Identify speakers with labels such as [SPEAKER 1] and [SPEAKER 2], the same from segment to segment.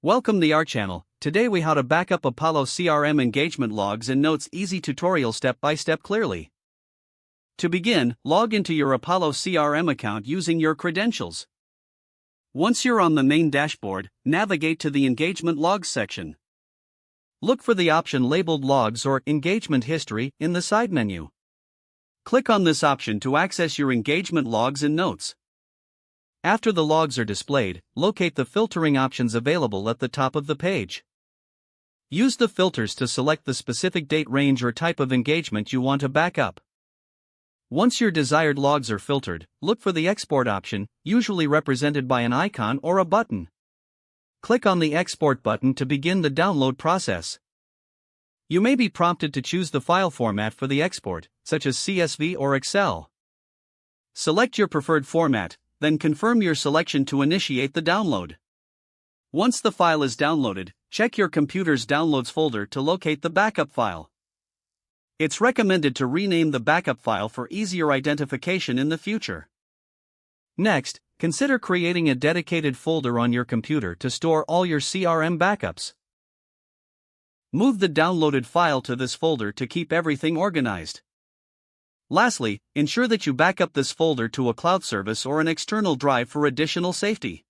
[SPEAKER 1] Welcome to our channel. Today we how to back up Apollo CRM engagement logs and notes, easy tutorial step by step clearly. To begin, log into your Apollo CRM account using your credentials. Once you're on the main dashboard, navigate to the engagement logs section. Look for the option labeled Logs or Engagement History in the side menu. Click on this option to access your engagement logs and notes. After the logs are displayed, locate the filtering options available at the top of the page. Use the filters to select the specific date range or type of engagement you want to back up. Once your desired logs are filtered, look for the export option, usually represented by an icon or a button. Click on the export button to begin the download process. You may be prompted to choose the file format for the export, such as CSV or Excel. Select your preferred format, then confirm your selection to initiate the download. Once the file is downloaded, check your computer's Downloads folder to locate the backup file. It's recommended to rename the backup file for easier identification in the future. Next, consider creating a dedicated folder on your computer to store all your CRM backups. Move the downloaded file to this folder to keep everything organized. Lastly, ensure that you back up this folder to a cloud service or an external drive for additional safety.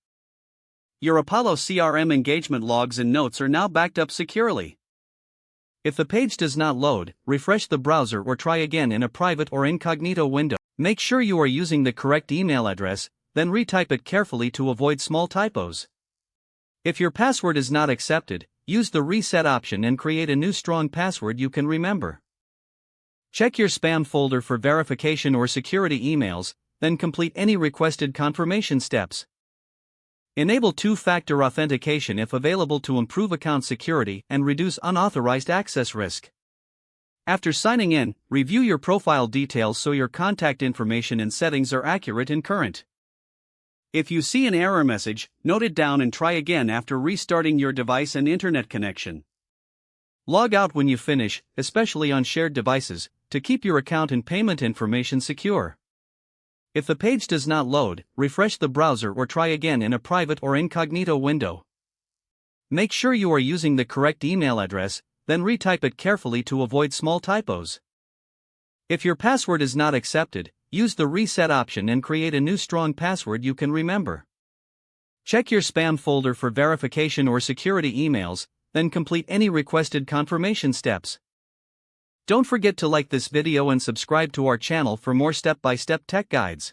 [SPEAKER 1] Your Apollo CRM engagement logs and notes are now backed up securely. If the page does not load, refresh the browser or try again in a private or incognito window. Make sure you are using the correct email address, then retype it carefully to avoid small typos. If your password is not accepted, use the reset option and create a new strong password you can remember. Check your spam folder for verification or security emails, then complete any requested confirmation steps. Enable two-factor authentication if available to improve account security and reduce unauthorized access risk. After signing in, review your profile details so your contact information and settings are accurate and current. If you see an error message, note it down and try again after restarting your device and internet connection. Log out when you finish, especially on shared devices, to keep your account and payment information secure. If the page does not load, refresh the browser or try again in a private or incognito window. Make sure you are using the correct email address, then retype it carefully to avoid small typos. If your password is not accepted, use the reset option and create a new strong password you can remember. Check your spam folder for verification or security emails, then complete any requested confirmation steps. Don't forget to like this video and subscribe to our channel for more step-by-step tech guides.